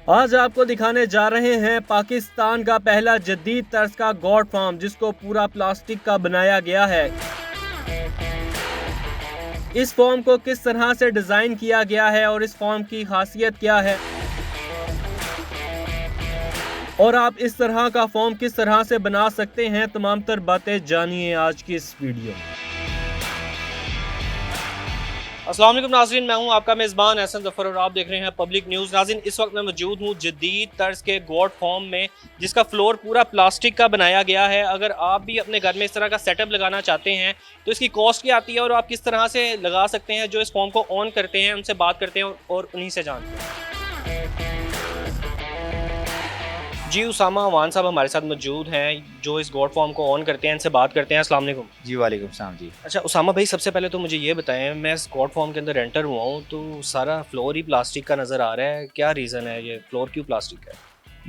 आज आपको दिखाने जा रहे हैं पाकिस्तान का पहला जदीद तर्ज का गॉड फार्म, जिसको पूरा प्लास्टिक का बनाया गया है। इस फॉर्म को किस तरह से डिज़ाइन किया गया है और इस फॉर्म की खासियत क्या है, और आप इस तरह का फॉर्म किस तरह से बना सकते हैं, तमाम तर बातें जानिए आज की इस वीडियो में। अस्सलाम वालेकुम नाज़रीन, मैं हूं आपका मेज़बान एहसन ज़फ़र और आप देख रहे हैं पब्लिक न्यूज़। नाज़रीन, इस वक्त मैं मौजूद हूं जदीद तर्ज के गॉड फॉर्म में, जिसका फ्लोर पूरा प्लास्टिक का बनाया गया है। अगर आप भी अपने घर में इस तरह का सेटअप लगाना चाहते हैं तो इसकी कॉस्ट क्या आती है और आप किस तरह से लगा सकते हैं, जो इस फॉर्म को ऑन करते हैं उनसे बात करते हैं और उन्हीं से जानते हैं। जी, उसामा अवान साहब हमारे साथ मौजूद हैं, जो इस गॉड फॉर्म को ऑन करते हैं, इनसे बात करते हैं। अस्सलाम वालेकुम। जी वालेकुम सलाम जी। अच्छा उसामा भाई, सबसे पहले तो मुझे ये बताएं, मैं इस गॉड फॉर्म के अंदर एंटर हुआ हूँ तो सारा फ्लोर ही प्लास्टिक का नज़र आ रहा है। क्या रीज़न है, ये फ्लोर क्यों प्लास्टिक है?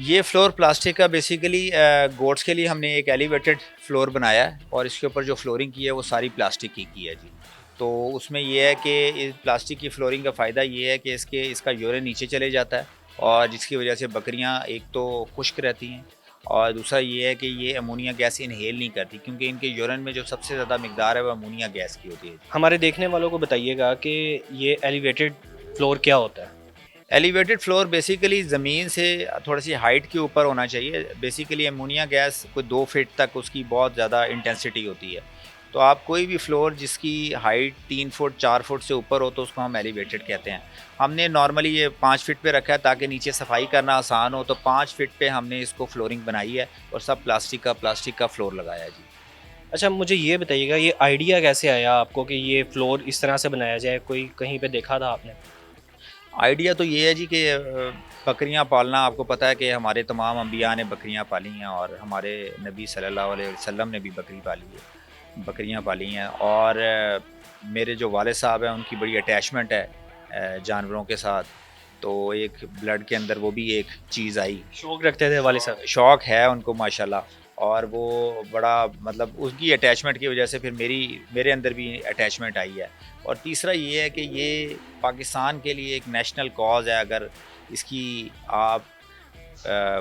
ये फ्लोर प्लास्टिक का बेसिकली गोट्स के लिए हमने एक एलिवेटेड फ्लोर बनाया है और इसके ऊपर जो फ्लोरिंग की है वो सारी प्लास्टिक की है जी। तो उसमें ये है कि इस प्लास्टिक की फ्लोरिंग का फ़ायदा ये है कि इसका यूरिन नीचे चले जाता है और जिसकी वजह से बकरियां एक तो खुश्क रहती हैं और दूसरा ये है कि ये अमोनिया गैस इनहेल नहीं करती, क्योंकि इनके यूरिन में जो सबसे ज़्यादा मकदार है वो अमोनिया गैस की होती है। हमारे देखने वालों को बताइएगा कि ये एलिवेटेड फ्लोर क्या होता है? एलिवेटेड फ्लोर बेसिकली ज़मीन से थोड़ी सी हाइट के ऊपर होना चाहिए। बेसिकली अमोनिया गैस कोई 2 फीट तक उसकी बहुत ज़्यादा इंटेंसिटी होती है। तो आप कोई भी फ्लोर जिसकी हाइट 3 फुट 4 फुट से ऊपर हो तो उसको हम एलिवेटेड कहते हैं। हमने नॉर्मली ये 5 फीट पे रखा है ताकि नीचे सफाई करना आसान हो, तो 5 फीट पे हमने इसको फ्लोरिंग बनाई है और सब प्लास्टिक का फ्लोर लगाया है जी। अच्छा, मुझे ये बताइएगा, ये आइडिया कैसे आया आपको कि ये फ्लोर इस तरह से बनाया जाए? कोई कहीं पे देखा था आपने? आइडिया तो ये है जी कि बकरियां पालना, आपको पता है कि हमारे तमाम अंबिया ने बकरियां पाली हैं और हमारे नबी सल्लल्लाहु अलैहि वसल्लम ने भी बकरी पाली है, बकरियां पाली हैं। और मेरे जो वालिद साहब हैं उनकी बड़ी अटैचमेंट है जानवरों के साथ, तो एक ब्लड के अंदर वो भी एक चीज़ आई। शौक रखते थे वाले साहब? शौक़ है उनको माशाल्लाह, और वो बड़ा मतलब उसकी अटैचमेंट की वजह से फिर मेरे अंदर भी अटैचमेंट आई है। और तीसरा ये है कि ये पाकिस्तान के लिए एक नेशनल कॉज़ है। अगर इसकी आप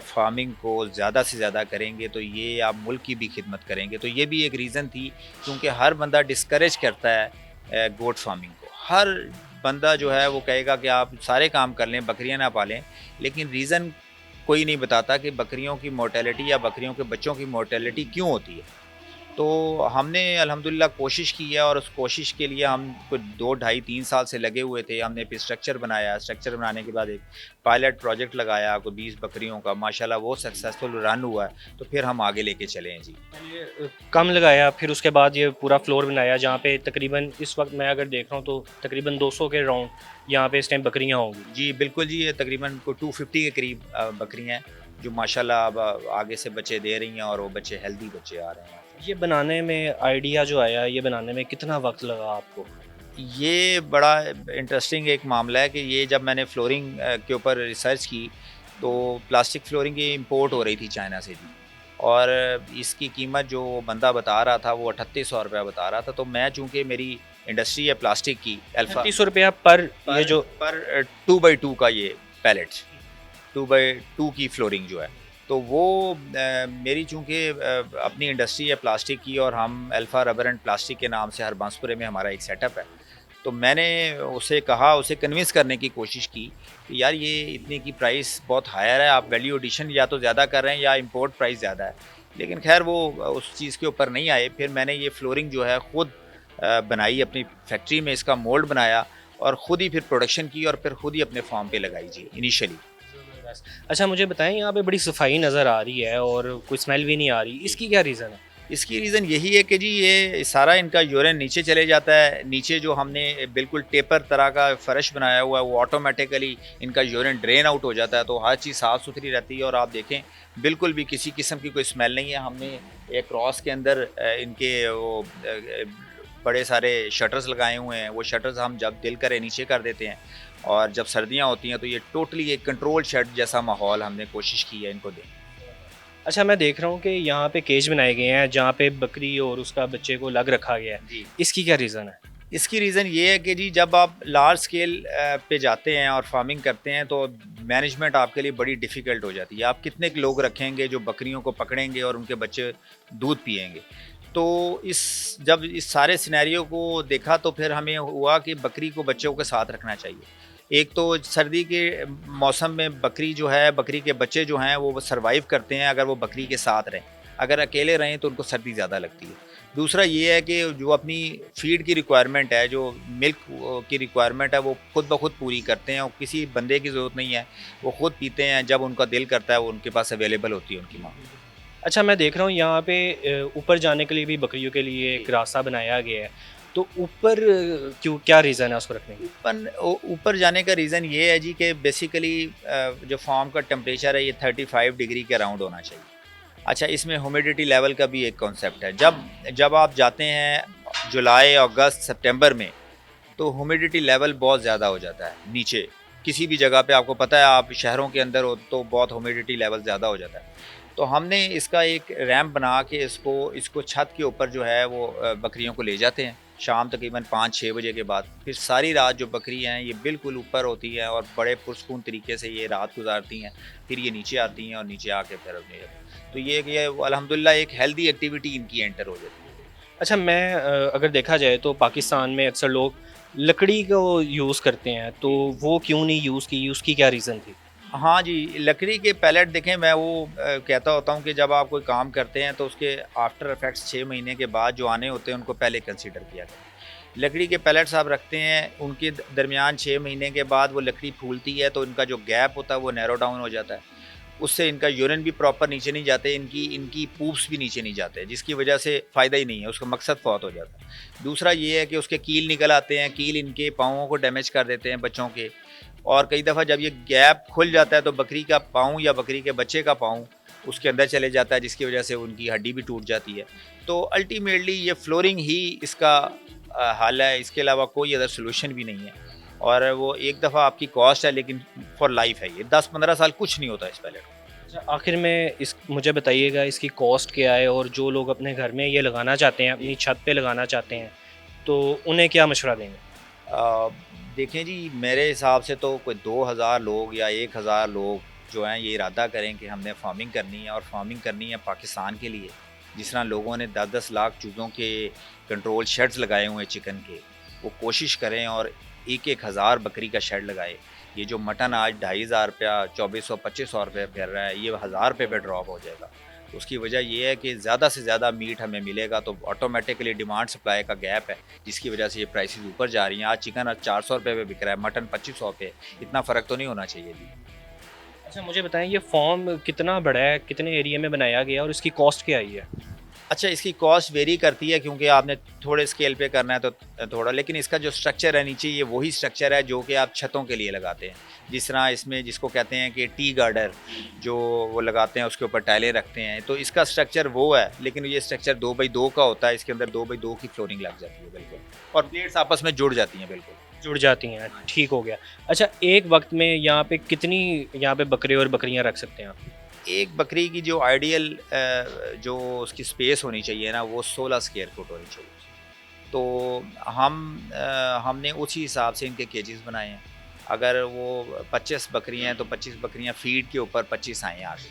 फार्मिंग को ज़्यादा से ज़्यादा करेंगे तो ये आप मुल्क की भी खिदमत करेंगे। तो ये भी एक रीज़न थी, क्योंकि हर बंदा डिस्करेज करता है गोट फार्मिंग को। हर बंदा जो है वो कहेगा कि आप सारे काम कर लें, बकरियां ना पालें, लेकिन रीज़न कोई नहीं बताता कि बकरियों की मोर्टेलिटी या बकरियों के बच्चों की मोर्टेलिटी क्यों होती है। तो हमने अल्हम्दुलिल्लाह कोशिश की है और उस कोशिश के लिए हम कुछ 2 ढाई 3 साल से लगे हुए थे। हमने फिर स्ट्रक्चर बनाया, स्ट्रक्चर बनाने के बाद एक पायलट प्रोजेक्ट लगाया कोई 20 बकरियों का, माशाल्लाह वो सक्सेसफुल रन हुआ है। तो फिर हम आगे लेके चले हैं जी। ये कम लगाया, फिर उसके बाद ये पूरा फ्लोर बनाया, जहाँ पे तकरीबन इस वक्त मैं अगर देख रहा हूँ तो तकरीबन 200 के राउंड यहाँ पे इस टाइम बकरियाँ होंगी। जी बिल्कुल जी, ये तकरीबन को 250 के करीब बकरियाँ हैं जो माशाल्लाह अब आगे से बच्चे दे रही हैं और वो बच्चे हेल्दी बच्चे आ रहे हैं। ये बनाने में आइडिया जो आया, ये बनाने में कितना वक्त लगा आपको? ये बड़ा इंटरेस्टिंग एक मामला है कि ये जब मैंने फ्लोरिंग के ऊपर रिसर्च की तो प्लास्टिक फ्लोरिंग की इंपोर्ट हो रही थी चाइना से जी, और इसकी कीमत जो बंदा बता रहा था वो 3800 रुपया बता रहा था। तो मैं चूँकि मेरी इंडस्ट्री है प्लास्टिक की, अल्फा 30 रुपया पर ये जो पर 2x2 का ये पैलेट 2x2 की फ्लोरिंग जो है, तो वो मेरी चूँकि अपनी इंडस्ट्री है प्लास्टिक की और हम अल्फ़ा रबर एंड प्लास्टिक के नाम से हरबंसपुरे में हमारा एक सेटअप है। तो मैंने उसे कन्विंस करने की कोशिश की कि यार ये इतने की प्राइस बहुत हायर है, आप वैल्यू एडिशन या तो ज़्यादा कर रहे हैं या इंपोर्ट प्राइस ज़्यादा है। लेकिन खैर वो उस चीज़ के ऊपर नहीं आए। फिर मैंने ये फ्लोरिंग जो है ख़ुद बनाई अपनी फैक्ट्री में, इसका मोल्ड बनाया और ख़ुद ही फिर प्रोडक्शन की और फिर ख़ुद ही अपने फार्म पे लगाई जी इनिशियली। अच्छा मुझे बताएं, यहाँ पे बड़ी सफाई नज़र आ रही है और कोई स्मेल भी नहीं आ रही, इसकी क्या रीज़न है? इसकी रीज़न यही है कि जी ये सारा इनका यूरिन नीचे चले जाता है। नीचे जो हमने बिल्कुल टेपर तरह का फ़र्श बनाया हुआ है वो ऑटोमेटिकली इनका यूरिन ड्रेन आउट हो जाता है, तो हर चीज़ साफ़ सुथरी रहती है। और आप देखें बिल्कुल भी किसी किस्म की कोई स्मेल नहीं है। हमने एक क्रॉस के अंदर इनके वो बड़े सारे शटर्स लगाए हुए हैं। वो शटर्स हम जब दिल करे नीचे कर देते हैं और जब सर्दियाँ होती हैं तो ये टोटली एक कंट्रोल शेड जैसा माहौल हमने कोशिश की है इनको दें। अच्छा, मैं देख रहा हूँ कि यहाँ पे केज बनाए गए हैं जहाँ पे बकरी और उसका बच्चे को अलग रखा गया है, जी, इसकी क्या रीज़न है? इसकी रीज़न ये है कि जी जब आप लार्ज स्केल पे जाते हैं और फार्मिंग करते हैं तो मैनेजमेंट आपके लिए बड़ी डिफ़िकल्ट हो जाती है। आप कितने लोग रखेंगे जो बकरियों को पकड़ेंगे और उनके बच्चे दूध पिएँगे। तो जब इस सारे सिनेरियो को देखा तो फिर हमें हुआ कि बकरी को बच्चों के साथ रखना चाहिए। एक तो सर्दी के मौसम में बकरी जो है, बकरी के बच्चे जो हैं वो सर्वाइव करते हैं अगर वो बकरी के साथ रहें। अगर अकेले रहें तो उनको सर्दी ज़्यादा लगती है। दूसरा ये है कि जो अपनी फ़ीड की रिक्वायरमेंट है, जो मिल्क की रिक्वायरमेंट है, वो खुद ब खुद पूरी करते हैं और किसी बंदे की ज़रूरत नहीं है। वो खुद पीते हैं, जब उनका दिल करता है वो उनके पास अवेलेबल होती है उनकी माँ। अच्छा, मैं देख रहा हूँ यहाँ पे ऊपर जाने के लिए भी बकरियों के लिए एक रास्ता बनाया गया है। तो ऊपर क्यों, क्या रीज़न है उसको रखने की? ऊपर जाने का रीज़न ये है जी कि बेसिकली जो फार्म का टेम्परेचर है ये 35 डिग्री के अराउंड होना चाहिए। अच्छा, इसमें ह्यूमिडिटी लेवल का भी एक कॉन्सेप्ट है। जब जब आप जाते हैं जुलाई, अगस्त, सितंबर में तो ह्यूमिडिटी लेवल बहुत ज़्यादा हो जाता है नीचे। किसी भी जगह पे आपको पता है, आप शहरों के अंदर हो तो बहुत ह्यूमिडिटी लेवल ज़्यादा हो जाता है। तो हमने इसका एक रैंप बना के इसको इसको छत के ऊपर जो है वो बकरियों को ले जाते हैं शाम तकरीबन 5-6 बजे के बाद। फिर सारी रात जो बकरी हैं ये बिल्कुल ऊपर होती हैं और बड़े पुरसकून तरीके से ये रात गुजारती हैं। फिर ये नीचे आती हैं और नीचे आके फिर अपने, तो ये अल्हम्दुलिल्लाह एक हेल्दी एक्टिविटी इनकी एंटर हो जाती है। अच्छा, मैं अगर देखा जाए तो पाकिस्तान में अक्सर लोग लकड़ी को यूज़ करते हैं, तो वो क्यों नहीं यूज़ की, उसकी क्या रीज़न थी? हाँ जी, लकड़ी के पैलेट देखें, मैं वो कहता होता हूँ कि जब आप कोई काम करते हैं तो उसके आफ्टर इफ़ेक्ट्स 6 महीने के बाद जो आने होते हैं उनको पहले कंसीडर किया करें। लकड़ी के पैलेट्स आप रखते हैं, उनके दरमियान 6 महीने के बाद वो लकड़ी फूलती है तो इनका जो गैप होता है वो नैरो डाउन हो जाता है। उससे इनका यूरिन भी प्रॉपर नीचे नहीं जाते, इनकी पूप्स भी नीचे नहीं जाते, जिसकी वजह से फ़ायदा ही नहीं है, उसका मकसद फ़ौत हो जाता है। दूसरा ये है कि उसके कील निकल आते हैं, कील इनके पाँवों को डैमेज कर देते हैं बच्चों के। और कई दफ़ा जब ये गैप खुल जाता है तो बकरी का पाँव या बकरी के बच्चे का पाँव उसके अंदर चले जाता है, जिसकी वजह से उनकी हड्डी भी टूट जाती है। तो अल्टीमेटली ये फ्लोरिंग ही इसका हल है, इसके अलावा कोई अदर सॉल्यूशन भी नहीं है। और वो एक दफ़ा आपकी कॉस्ट है लेकिन फॉर लाइफ है, ये 10-15 साल कुछ नहीं होता इस पैलेट को। अच्छा, आखिर में इस मुझे बताइएगा इसकी कॉस्ट क्या है, और जो लोग अपने घर में ये लगाना चाहते हैं, अपनी छत पे लगाना चाहते हैं, तो उन्हें क्या मशवरा देंगे? अ, देखें जी, मेरे हिसाब से तो कोई 2000 लोग या 1000 लोग जो हैं ये इरादा करें कि हमने फार्मिंग करनी है और फार्मिंग करनी है पाकिस्तान के लिए। जिस तरह लोगों ने 10-10 लाख चूज़ों के कंट्रोल शेड्स लगाए हुए हैं चिकन के, वो कोशिश करें और 1-1 हज़ार बकरी का शेड लगाए। ये जो मटन आज 2500 रुपया, 2400-2500 रुपये फिर रहा है, ये 1000 रुपये पे ड्रॉप हो जाएगा। तो उसकी वजह ये है कि ज़्यादा से ज़्यादा मीट हमें मिलेगा तो ऑटोमेटिकली डिमांड सप्लाई का गैप है, जिसकी वजह से ये प्राइसेस ऊपर जा रही हैं। आज चिकन 400 रुपये पे बिक रहा है, मटन 2500 पे। इतना फ़र्क तो नहीं होना चाहिए जी। अच्छा, मुझे बताएं ये फॉर्म कितना बड़ा है, कितने एरिया में बनाया गया है और इसकी कॉस्ट क्या आई है? अच्छा, इसकी कॉस्ट वेरी करती है क्योंकि आपने थोड़े स्केल पे करना है तो थोड़ा, लेकिन इसका जो स्ट्रक्चर है नीचे, ये वही स्ट्रक्चर है जो कि आप छतों के लिए लगाते हैं। जिस तरह इसमें जिसको कहते हैं कि टी गार्डर जो वो लगाते हैं, उसके ऊपर टाइलें रखते हैं, तो इसका स्ट्रक्चर वो है, लेकिन ये स्ट्रक्चर 2x2 का होता है। इसके अंदर 2x2 की फ्लोरिंग लग जाती है बिल्कुल, और प्लेट्स आपस में जुड़ जाती हैं बिल्कुल। जुड़ जाती हैं, ठीक हो गया। अच्छा, एक वक्त में यहाँ पे कितनी यहाँ पे बकरे और बकरियाँ रख सकते हैं आप? एक बकरी की जो आइडियल जो उसकी स्पेस होनी चाहिए ना, वो 16 स्क्वायर फुट होनी चाहिए। तो हमने उसी हिसाब से इनके केजेस बनाए हैं। अगर वो 25 बकरियाँ हैं तो 25 बकरियाँ फीड के ऊपर 25 आएँ आगे,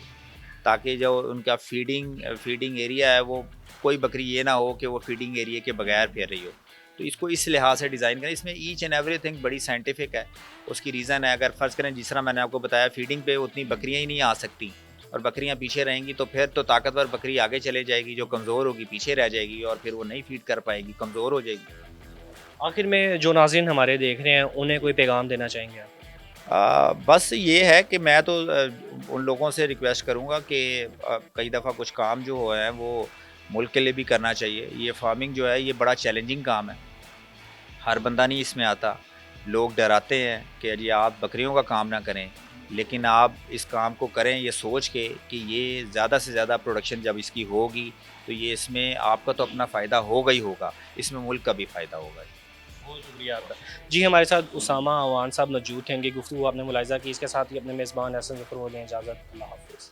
ताकि जो उनका फीडिंग एरिया है, वो कोई बकरी ये ना हो कि वो फीडिंग एरिया के बगैर फिर रही हो। तो इसको इस लिहाज से डिज़ाइन करें। इसमें ईच एंड एवरीथिंग बड़ी साइंटिफिक है। उसकी रीज़न है, अगर फ़र्ज़ करें जिस तरह मैंने आपको बताया, फीडिंग पे उतनी बकरियाँ ही नहीं आ सकती और बकरियाँ पीछे रहेंगी, तो फिर तो ताकतवर बकरी आगे चले जाएगी, जो कमज़ोर होगी पीछे रह जाएगी और फिर वो नहीं फीड कर पाएगी, कमज़ोर हो जाएगी। आखिर में जो नाज़रीन हमारे देख रहे हैं, उन्हें कोई पैगाम देना चाहेंगे आप? बस ये है कि मैं तो उन लोगों से रिक्वेस्ट करूँगा कि कई दफ़ा कुछ काम जो हो हैं वो मुल्क के लिए भी करना चाहिए। ये फार्मिंग जो है ये बड़ा चैलेंजिंग काम है, हर बंदा नहीं इसमें आता। लोग डराते हैं कि जी आप बकरियों का काम ना करें, लेकिन आप इस काम को करें ये सोच के कि ये ज़्यादा से ज़्यादा प्रोडक्शन जब इसकी होगी तो ये इसमें आपका तो अपना फ़ायदा होगा ही होगा, इसमें मुल्क का भी फ़ायदा होगा। बहुत शुक्रिया आपका। जी, हमारे साथ उसामा अवान साहब मौजूद थे। इनकी गुफ्तगू आपने मुलाहिज़ा की। इसके साथ ही अपने मेज़बान एहसन ज़फ़र को दें इजाज़त। अल्लाह हाफ़िज़।